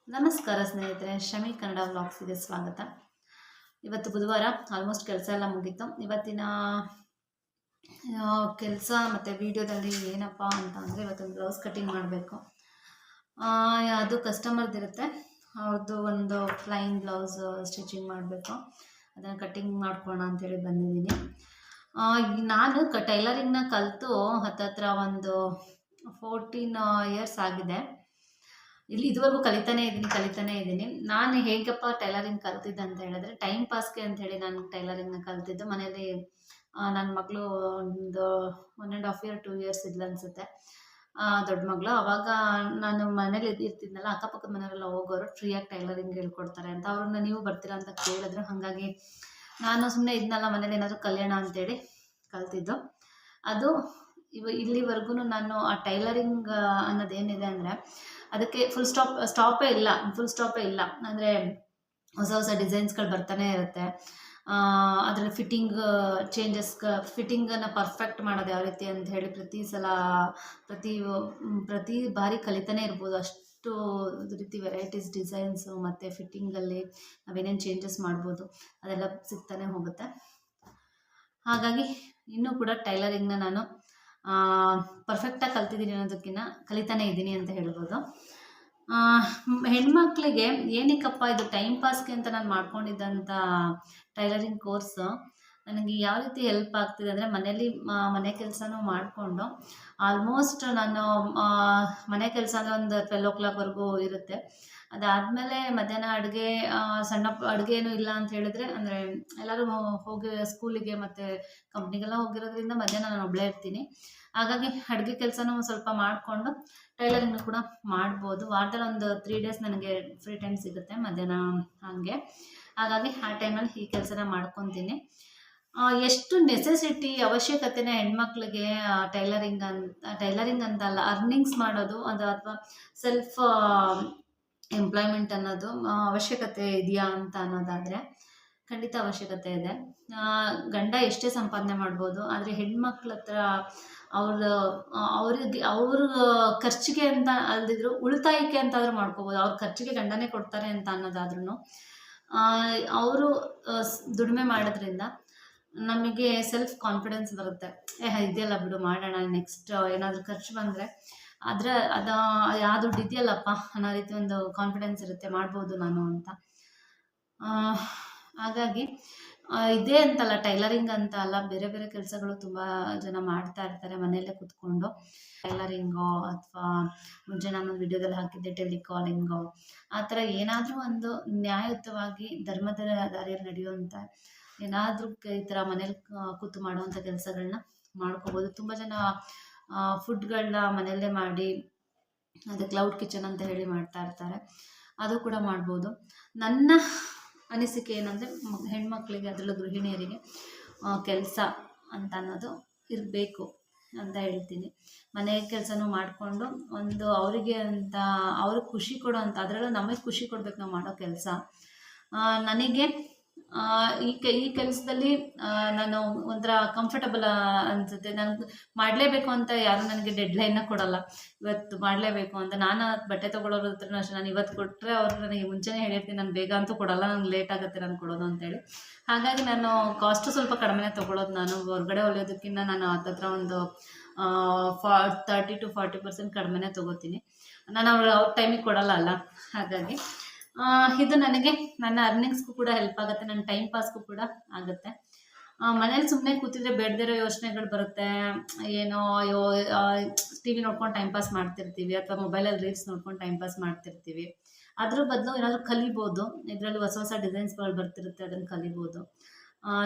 ನಮಸ್ಕಾರ ಸ್ನೇಹಿತರೆ, ಶಮಿ ಕನ್ನಡ ವ್ಲಾಗ್ಸಿಗೆ ಸ್ವಾಗತ. ಇವತ್ತು ಬುಧವಾರ, ಆಲ್ಮೋಸ್ಟ್ ಕೆಲಸ ಎಲ್ಲ ಮುಗೀತು. ಇವತ್ತಿನ ಕೆಲಸ ಮತ್ತು ವಿಡಿಯೋದಲ್ಲಿ ಏನಪ್ಪ ಅಂತ ಅಂದರೆ, ಇವತ್ತೊಂದು ಬ್ಲೌಸ್ ಕಟ್ಟಿಂಗ್ ಮಾಡಬೇಕು. ಅದು ಕಸ್ಟಮರ್ದಿರುತ್ತೆ, ಅವ್ರದ್ದು ಒಂದು ಪ್ಲೈನ್ ಬ್ಲೌಸ್ ಸ್ಟಿಚಿಂಗ್ ಮಾಡಬೇಕು. ಅದನ್ನು ಕಟ್ಟಿಂಗ್ ಮಾಡ್ಕೊಳ್ಳೋಣ ಅಂತೇಳಿ ಬಂದಿದ್ದೀನಿ. ನಾನು ಟೈಲರಿಂಗ್ನ ಕಲಿತು ಹತ್ತತ್ರ ಒಂದು 14 ಇಯರ್ಸ್ ಆಗಿದೆ. ಇಲ್ಲಿ ಇದುವರೆಗೂ ಕಲಿತಾನೇ ಇದ್ದೀನಿ. ನಾನು ಹೇಗಪ್ಪ ಟೈಲರಿಂಗ್ ಕಲ್ತಿದ್ದೆ ಅಂತ ಹೇಳಿದ್ರೆ, ಟೈಮ್ ಪಾಸ್ಗೆ ಅಂಥೇಳಿ ನಾನು ಟೈಲರಿಂಗ್ನ ಕಲ್ತಿದ್ದು. ಮನೇಲಿ ನನ್ನ ಮಗಳು ಒಂದು 1.5 ಇಯರ್ 2 ಇಯರ್ಸ್ ಇದ್ಲು ಅನಿಸುತ್ತೆ, ದೊಡ್ಡ ಮಗಳು. ಆವಾಗ ನಾನು ಮನೇಲಿ ಇರ್ತಿದ್ನಲ್ಲ, ಅಕ್ಕಪಕ್ಕದ ಮನೆಯವರೆಲ್ಲ ಹೋಗೋರು ಫ್ರೀಯಾಗಿ ಟೈಲರಿಂಗ್ ಹೇಳ್ಕೊಡ್ತಾರೆ ಅಂತ. ಅವ್ರನ್ನ ನೀವು ಬರ್ತೀರಾ ಅಂತ ಕೇಳಿದ್ರು. ಹಾಗಾಗಿ ನಾನು ಸುಮ್ಮನೆ ಇದನ್ನೆಲ್ಲ ಮನೇಲಿ ಏನಾದರೂ ಕಲಿಯೋಣ ಅಂತೇಳಿ ಕಲ್ತಿದ್ದು. ಅದು ಇಲ್ಲಿವರೆಗೂ ನಾನು ಆ ಟೈಲರಿಂಗ್ ಅನ್ನೋದೇನಿದೆ ಅಂದರೆ, ಅದಕ್ಕೆ ಫುಲ್ ಸ್ಟಾಪೇ ಇಲ್ಲ. ಅಂದರೆ ಹೊಸ ಡಿಸೈನ್ಸ್ಗಳು ಬರ್ತಾನೆ ಇರುತ್ತೆ. ಅದರಲ್ಲಿ ಫಿಟ್ಟಿಂಗನ್ನು ಪರ್ಫೆಕ್ಟ್ ಮಾಡೋದು ಯಾವ ರೀತಿ ಅಂತ ಹೇಳಿ ಪ್ರತಿ ಬಾರಿ ಕಲಿತಾನೆ ಇರ್ಬೋದು. ಅಷ್ಟು ರೀತಿ ವೆರೈಟೀಸ್ ಡಿಸೈನ್ಸು ಮತ್ತು ಫಿಟ್ಟಿಂಗಲ್ಲಿ ನಾವೇನೇನು ಚೇಂಜಸ್ ಮಾಡ್ಬೋದು ಅದೆಲ್ಲ ಸಿಗ್ತಾನೆ ಹೋಗುತ್ತೆ. ಹಾಗಾಗಿ ಇನ್ನೂ ಕೂಡ ಟೈಲರಿಂಗ್ನ ನಾನು ಪರ್ಫೆಕ್ಟಾಗಿ ಕಲ್ತಿದ್ದೀನಿ ಅನ್ನೋದಕ್ಕಿಂತ ಕಲಿತಾನೇ ಇದ್ದೀನಿ ಅಂತ ಹೇಳ್ಬೋದು. ಹೆಣ್ಮಕ್ಳಿಗೆ ಏನಕ್ಕಪ್ಪ ಇದು ಟೈಮ್ ಪಾಸ್ಗೆ ಅಂತ ನಾನು ಮಾಡ್ಕೊಂಡಿದ್ದಂಥ ಟೈಲರಿಂಗ್ ಕೋರ್ಸು ನನಗೆ ಯಾವ ರೀತಿ ಹೆಲ್ಪ್ ಆಗ್ತಿದೆ ಅಂದರೆ, ಮನೆ ಕೆಲಸನೂ ಮಾಡಿಕೊಂಡು ಆಲ್ಮೋಸ್ಟ್ ನಾನು ಮನೆ ಕೆಲಸ ಅಂದರೆ ಒಂದು 12 o'clockವರೆಗೂ ಇರುತ್ತೆ. ಅದಾದಮೇಲೆ ಮಧ್ಯಾಹ್ನ ಅಡುಗೆ, ಸಣ್ಣ ಅಡುಗೆ ಏನೂ ಇಲ್ಲ ಅಂತ ಹೇಳಿದ್ರೆ, ಅಂದರೆ ಎಲ್ಲರೂ ಹೋಗಿ ಸ್ಕೂಲಿಗೆ ಮತ್ತು ಕಂಪ್ನಿಗೆಲ್ಲ ಹೋಗಿರೋದ್ರಿಂದ ಮಧ್ಯಾಹ್ನ ನಾನು ಒಬ್ಬಳೇ ಇರ್ತೀನಿ. ಹಾಗಾಗಿ ಅಡುಗೆ ಕೆಲಸನೂ ಸ್ವಲ್ಪ ಮಾಡಿಕೊಂಡು ಟೈಲರಿಂಗ್ನು ಕೂಡ ಮಾಡ್ಬೋದು. ವಾರದಲ್ಲಿ ಒಂದು 3 ಡೇಸ್ ನನಗೆ ಫ್ರೀ ಟೈಮ್ ಸಿಗುತ್ತೆ ಮಧ್ಯಾಹ್ನ ಹಾಗೆ. ಹಾಗಾಗಿ ಆ ಟೈಮಲ್ಲಿ ಈ ಕೆಲಸನ ಮಾಡ್ಕೊತೀನಿ. ಎಷ್ಟು ಅವಶ್ಯಕತೆನೇ ಹೆಣ್ಮಕ್ಳಿಗೆ ಟೈಲರಿಂಗ್ ಅಂತಲ್ಲ, ಅರ್ನಿಂಗ್ಸ್ ಮಾಡೋದು ಅದು ಅಥವಾ ಸೆಲ್ಫ್ ಎಂಪ್ಲಾಯ್ಮೆಂಟ್ ಅನ್ನೋದು ಅವಶ್ಯಕತೆ ಇದೆಯಾ ಅಂತ ಅನ್ನೋದಾದರೆ ಖಂಡಿತ ಅವಶ್ಯಕತೆ ಇದೆ. ಗಂಡ ಎಷ್ಟೇ ಸಂಪಾದನೆ ಮಾಡ್ಬೋದು, ಆದರೆ ಹೆಣ್ಮಕ್ಳ ಹತ್ರ ಅವ್ರ ಖರ್ಚಿಗೆ ಅಂತ ಅಲ್ದಿದ್ರು ಉಳಿತಾಯಕ್ಕೆ ಅಂತಾದರೂ ಮಾಡ್ಕೋಬೋದು. ಅವ್ರ ಖರ್ಚಿಗೆ ಗಂಡನೇ ಕೊಡ್ತಾರೆ ಅಂತ ಅನ್ನೋದಾದ್ರೂ ಅವರು ದುಡಿಮೆ ಮಾಡೋದ್ರಿಂದ ನಮಗೆ ಸೆಲ್ಫ್ ಕಾನ್ಫಿಡೆನ್ಸ್ ಬರುತ್ತೆ. ಇದೆಯಲ್ಲ ಬಿಡು, ಮಾಡೋಣ, ನೆಕ್ಸ್ಟ್ ಏನಾದರೂ ಖರ್ಚು ಬಂದರೆ ಯಾವ ದುಡ್ಡು ಇದೆಯಲ್ಲಪ್ಪ ಅನ್ನೋ ರೀತಿ ಒಂದು ಕಾನ್ಫಿಡೆನ್ಸ್ ಇರುತ್ತೆ, ಮಾಡ್ಬೋದು ನಾನು ಅಂತ. ಹಾಗಾಗಿ ಇದೇ ಅಂತಲ್ಲ, ಟೈಲರಿಂಗ್ ಅಂತ ಅಲ್ಲ, ಬೇರೆ ಬೇರೆ ಕೆಲಸಗಳು ತುಂಬ ಜನ ಮಾಡ್ತಾ ಇರ್ತಾರೆ ಮನೆಯಲ್ಲೇ ಕೂತ್ಕೊಂಡು. ಟೈಲರಿಂಗು ಅಥವಾ ಮುಂಚೆ ನಾನು ವಿಡಿಯೋದಲ್ಲಿ ಹಾಕಿದ್ದೆ ಟೆಲಿಕಾಲಿಂಗು, ಆ ಥರ ಏನಾದರೂ ಒಂದು ನ್ಯಾಯಯುತವಾಗಿ ಧರ್ಮದ ದಾರಿಯಲ್ಲಿ ನಡೆಯುವಂಥ ಏನಾದರೂ ಈ ಥರ ಮನೇಲಿ ಕೂತು ಮಾಡುವಂಥ ಕೆಲಸಗಳನ್ನ ಮಾಡ್ಕೋಬೋದು. ತುಂಬ ಜನ ಫುಡ್ಗಳನ್ನ ಮನೆಯಲ್ಲೇ ಮಾಡಿ, ಅದೇ ಕ್ಲೌಡ್ ಕಿಚನ್ ಅಂತ ಹೇಳಿ ಮಾಡ್ತಾ ಇರ್ತಾರೆ, ಅದು ಕೂಡ ಮಾಡ್ಬೋದು. ನನ್ನ ಅನಿಸಿಕೆ ಏನಂದರೆ, ಹೆಣ್ಮಕ್ಳಿಗೆ ಅದರಲ್ಲೂ ಗೃಹಿಣಿಯರಿಗೆ ಕೆಲಸ ಅಂತ ಅನ್ನೋದು ಇರಬೇಕು ಅಂತ ಹೇಳ್ತೀನಿ. ಮನೆ ಕೆಲಸನೂ ಮಾಡಿಕೊಂಡು ಒಂದು ಅವರಿಗೆ ಅಂತ ಅವ್ರಿಗೆ ಖುಷಿ ಕೊಡೋವಂಥ, ಅದರಲ್ಲೂ ನಮಗೆ ಖುಷಿ ಕೊಡ್ಬೇಕು ನಾವು ಮಾಡೋ ಕೆಲಸ. ನನಗೆ ಈ ಕೆಲಸದಲ್ಲಿ ನಾನು ಒಂಥರ ಕಂಫರ್ಟಬಲ್ ಅನಿಸುತ್ತೆ. ನನಗೆ ಮಾಡಲೇಬೇಕು ಅಂತ ಯಾರೂ ನನಗೆ ಡೆಡ್ಲೈನ್ನ ಕೊಡೋಲ್ಲ, ಇವತ್ತು ಮಾಡಲೇಬೇಕು ಅಂತ. ನಾನು ಬಟ್ಟೆ ತೊಗೊಳೋರ ಹತ್ರನೂ ಅಷ್ಟೇ, ನಾನು ಇವತ್ತು ಕೊಟ್ಟರೆ ಅವರು ನನಗೆ ಮುಂಚೆನೇ ಹೇಳಿರ್ತೀನಿ, ನಾನು ಬೇಗ ಅಂತೂ ಕೊಡೋಲ್ಲ, ನನಗೆ ಲೇಟ್ ಆಗುತ್ತೆ ನಾನು ಕೊಡೋದು ಅಂತೇಳಿ. ಹಾಗಾಗಿ ನಾನು ಕಾಸ್ಟು ಸ್ವಲ್ಪ ಕಡಿಮೆನೇ ತೊಗೊಳೋದು. ನಾನು ಹೊರಗಡೆ ಹೊಲಿಯೋದಕ್ಕಿಂತ ನಾನು ಹತ್ತತ್ರ ಒಂದು 30 to 40% ಕಡಿಮೆನೇ ತೊಗೋತೀನಿ. ನಾನು ಅವ್ರ ಟೈಮಿಗೆ ಕೊಡೋಲ್ಲ ಅಲ್ಲ. ಹಾಗಾಗಿ ಇದು ನನಗೆ ನನ್ನ ಅರ್ನಿಂಗ್ಸ್ಗೂ ಕೂಡ ಹೆಲ್ಪ್ ಆಗುತ್ತೆ, ನನ್ನ ಟೈಮ್ ಪಾಸ್ಗೂ ಕೂಡ ಆಗುತ್ತೆ. ಮನೇಲಿ ಸುಮ್ಮನೆ ಕೂತಿದ್ರೆ ಬೇಡದಿರೋ ಯೋಚನೆಗಳು ಬರುತ್ತೆ. ಏನೋ ಟಿ ವಿ ನೋಡ್ಕೊಂಡು ಟೈಮ್ ಪಾಸ್ ಮಾಡ್ತಿರ್ತೀವಿ, ಅಥವಾ ಮೊಬೈಲಲ್ಲಿ ರೀಲ್ಸ್ ನೋಡ್ಕೊಂಡು ಟೈಮ್ ಪಾಸ್ ಮಾಡ್ತಿರ್ತೀವಿ. ಅದ್ರ ಬದಲು ಏನಾದರೂ ಕಲಿಬೋದು. ಇದರಲ್ಲಿ ಹೊಸ ಡಿಸೈನ್ಸ್ಗಳು ಬರ್ತಿರುತ್ತೆ, ಅದನ್ನು ಕಲಿಬೋದು.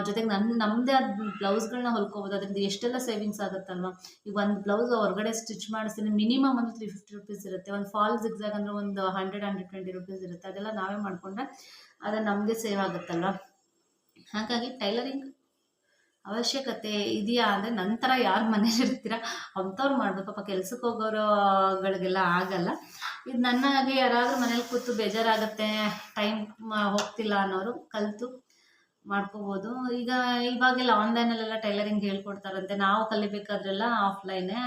ಜೊತೆಗೆ ನಮ್ಮದೇ ಆದ ಬ್ಲೌಸ್ಗಳನ್ನ ಹೊಲ್ಕೋಬೋದು. ಅದರಿಂದ ಎಷ್ಟೆಲ್ಲ ಸೇವಿಂಗ್ಸ್ ಆಗುತ್ತಲ್ವ. ಈಗ ಒಂದು ಬ್ಲೌಸ್ ಹೊರಗಡೆ ಸ್ಟಿಚ್ ಮಾಡಿಸ್ತೀನಿ ಮಿನಿಮಮ್ ಒಂದು 350 rupees ಇರುತ್ತೆ. ಒಂದು ಫಾಲ್ ಜಿಗ್ಜಾಗ್ ಅಂದರೆ ಒಂದು 100-120 rupees ಇರುತ್ತೆ. ಅದೆಲ್ಲ ನಾವೇ ಮಾಡಿಕೊಂಡ್ರೆ ಅದು ನಮಗೆ ಸೇವ್ ಆಗುತ್ತಲ್ವ. ಹಾಗಾಗಿ ಟೈಲರಿಂಗ್ ಅವಶ್ಯಕತೆ ಇದೆಯಾ ಅಂದರೆ, ನಂತರ ಯಾರು ಮನೇಲಿ ಇರ್ತೀರ ಅಂಥವ್ರು ಮಾಡಬೇಕು. ಪಾಪ ಕೆಲ್ಸಕ್ಕೆ ಹೋಗೋರುಗಳಿಗೆಲ್ಲ ಆಗಲ್ಲ. ಇದು ನನ್ನ ಹಾಗೆ ಯಾರಾದರೂ ಮನೇಲಿ ಕೂತು ಬೇಜಾರಾಗುತ್ತೆ, ಟೈಮ್ ಹೋಗ್ತಿಲ್ಲ ಅನ್ನೋರು ಕಲಿತು ಮಾಡ್ಕೋಬೋದು. ಇವಾಗೆಲ್ಲ ಆನ್ಲೈನಲ್ಲೆಲ್ಲ ಟೈಲರಿಂಗ್ ಹೇಳ್ಕೊಡ್ತಾರಂತೆ. ನಾವು ಕಲಿಬೇಕಾದ್ರೆಲ್ಲ ಆಫ್ಲೈನೇ.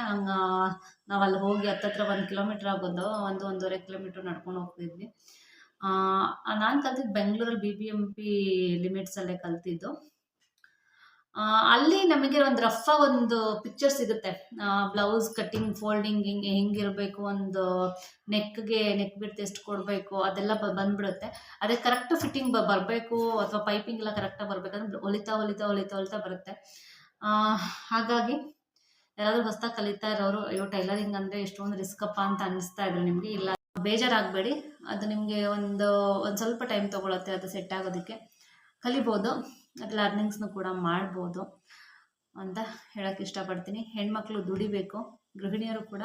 ನಾವು ಅಲ್ಲಿ ಹೋಗಿ ಹತ್ತತ್ರ 1 ಕಿಲೋಮೀಟ್ರ್ ಆಗೋದು, 1-1.5 ಕಿಲೋಮೀಟ್ರ್ ನಡ್ಕೊಂಡು ಹೋಗ್ತಿದ್ವಿ. ನಾನು ಕಲ್ತಿದ್ದು ಬೆಂಗಳೂರಲ್ಲಿ BBMP ಲಿಮಿಟ್ಸಲ್ಲೇ ಕಲ್ತಿದ್ದು. ಅಲ್ಲಿ ನಮಗೆ ಒಂದು ರಫಾಗಿ ಒಂದು ಪಿಕ್ಚರ್ ಸಿಗುತ್ತೆ. ಬ್ಲೌಸ್ ಕಟ್ಟಿಂಗ್, ಫೋಲ್ಡಿಂಗ್ ಹೆಂಗಿರಬೇಕು, ಒಂದು ನೆಕ್ ಬಿಡ್ತ್ ಎಷ್ಟು ಕೊಡಬೇಕು ಅದೆಲ್ಲ ಬಂದ್ಬಿಡುತ್ತೆ. ಅದೇ ಕರೆಕ್ಟ್ ಫಿಟ್ಟಿಂಗ್ ಬರಬೇಕು ಅಥವಾ ಪೈಪಿಂಗ್ ಎಲ್ಲ ಕರೆಕ್ಟಾಗಿ ಬರಬೇಕಂದ್ರೆ ಹೊಲಿತಾ ಬರುತ್ತೆ. ಹಾಗಾಗಿ ಯಾರಾದರೂ ಹೊಸ್ದಾಗಿ ಕಲಿತಾ ಇರೋರು, ಅಯ್ಯೋ ಟೈಲರಿಂಗ್ ಅಂದರೆ ಎಷ್ಟೊಂದು ರಿಸ್ಕಪ್ಪ ಅಂತ ಅನ್ನಿಸ್ತಾ ಇದ್ರು ನಿಮಗೆ, ಇಲ್ಲ ಬೇಜಾರಾಗಬೇಡಿ. ಅದು ನಿಮಗೆ ಒಂದು ಸ್ವಲ್ಪ ಟೈಮ್ ತೊಗೊಳುತ್ತೆ ಅದು ಸೆಟ್ ಆಗೋದಕ್ಕೆ. ಕಲಿಬೋದು, ಅದ್ರಲ್ಲಿ ಅರ್ನಿಂಗ್ಸ್ನು ಕೂಡ ಮಾಡ್ಬೋದು ಅಂತ ಹೇಳೋಕ್ಕೆ ಇಷ್ಟಪಡ್ತೀನಿ. ಹೆಣ್ಮಕ್ಳು ದುಡಿಬೇಕು, ಗೃಹಿಣಿಯರು ಕೂಡ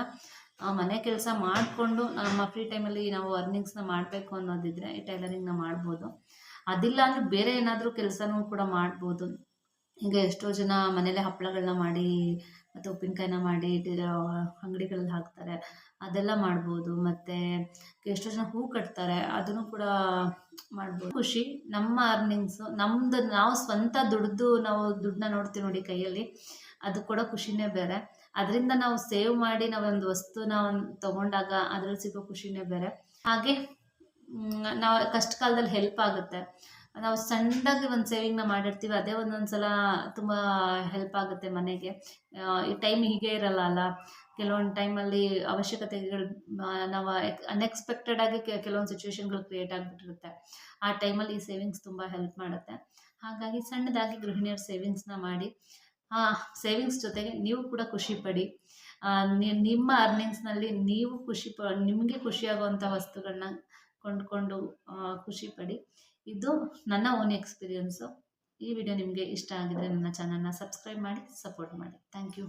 ಮನೆ ಕೆಲಸ ಮಾಡಿಕೊಂಡು ನಮ್ಮ ಫ್ರೀ ಟೈಮಲ್ಲಿ ನಾವು ಅರ್ನಿಂಗ್ಸ್ನ ಮಾಡಬೇಕು ಅನ್ನೋದಿದ್ರೆ ಈ ಟೈಲರಿಂಗ್ನ ಮಾಡ್ಬೋದು. ಅದಿಲ್ಲ ಅಂದರೆ ಬೇರೆ ಏನಾದರೂ ಕೆಲಸನೂ ಕೂಡ ಮಾಡ್ಬೋದು. ಈಗ ಎಷ್ಟೋ ಜನ ಮನೇಲೆ ಹಪ್ಪಳಗಳನ್ನ ಮಾಡಿ ಮತ್ತು ಉಪ್ಪಿನಕಾಯಿನ ಮಾಡಿ ಅಂಗಡಿಗಳಲ್ಲಿ ಹಾಕ್ತಾರೆ, ಅದೆಲ್ಲ ಮಾಡ್ಬೋದು. ಮತ್ತು ಎಷ್ಟೋ ಜನ ಹೂ ಕಟ್ತಾರೆ, ಅದನ್ನು ಕೂಡ ಮಾಡ್ಬೋದು. ಖುಷಿ ನಮ್ಮ ಅರ್ನಿಂಗ್ಸು, ನಮ್ಮದು ನಾವು ಸ್ವಂತ ದುಡ್ದು ನಾವು ದುಡ್ಡನ್ನ ನೋಡ್ತೀವಿ ನೋಡಿ ಕೈಯಲ್ಲಿ, ಅದು ಕೊಡೋ ಖುಷಿನೇ ಬೇರೆ. ಅದರಿಂದ ನಾವು ಸೇವ್ ಮಾಡಿ ನಾವೊಂದು ವಸ್ತುನ ತೊಗೊಂಡಾಗ ಅದರಲ್ಲಿ ಸಿಗೋ ಖುಷಿನೇ ಬೇರೆ. ಹಾಗೆ ನಾವು ಕಷ್ಟ ಕಾಲದಲ್ಲಿ ಹೆಲ್ಪ್ ಆಗುತ್ತೆ. ನಾವು ಸಣ್ಣದಾಗಿ ಒಂದು ಸೇವಿಂಗ್ನ ಮಾಡಿರ್ತೀವಿ, ಅದೇ ಒಂದೊಂದು ಸಲ ತುಂಬ ಹೆಲ್ಪ್ ಆಗುತ್ತೆ ಮನೆಗೆ. ಈ ಟೈಮ್ ಹೀಗೆ ಇರಲ್ಲ ಅಲ್ಲ, ಕೆಲವೊಂದು ಟೈಮಲ್ಲಿ ಅವಶ್ಯಕತೆಗಳು ನಾವು ಅನ್ಎಕ್ಸ್ಪೆಕ್ಟೆಡಾಗಿ ಕೆಲವೊಂದು ಸಿಚುವೇಶನ್ಗಳು ಕ್ರಿಯೇಟ್ ಆಗಿಬಿಟ್ಟಿರುತ್ತೆ. ಆ ಟೈಮಲ್ಲಿ ಈ ಸೇವಿಂಗ್ಸ್ ತುಂಬ ಹೆಲ್ಪ್ ಮಾಡುತ್ತೆ. ಹಾಗಾಗಿ ಸಣ್ಣದಾಗಿ ಗೃಹಿಣಿಯರು ಸೇವಿಂಗ್ಸ್ನ ಮಾಡಿ, ಸೇವಿಂಗ್ಸ್ ಜೊತೆಗೆ ನೀವು ಕೂಡ ಖುಷಿ ಪಡಿ. ನಿಮ್ಮ ಅರ್ನಿಂಗ್ಸ್ನಲ್ಲಿ ನೀವು ನಿಮಗೆ ಖುಷಿಯಾಗುವಂಥ ವಸ್ತುಗಳನ್ನ ಕೊಂಡ್ಕೊಂಡು ಖುಷಿ ಪಡಿ. ಇದು ನನ್ನ ಓನ್ ಎಕ್ಸ್ಪೀರಿಯನ್ಸು. ಈ ವಿಡಿಯೋ ನಿಮಗೆ ಇಷ್ಟ ಆಗಿದ್ರೆ ನನ್ನ ಚಾನಲ್ನ ಸಬ್ಸ್ಕ್ರೈಬ್ ಮಾಡಿ ಸಪೋರ್ಟ್ ಮಾಡಿ. Thank you.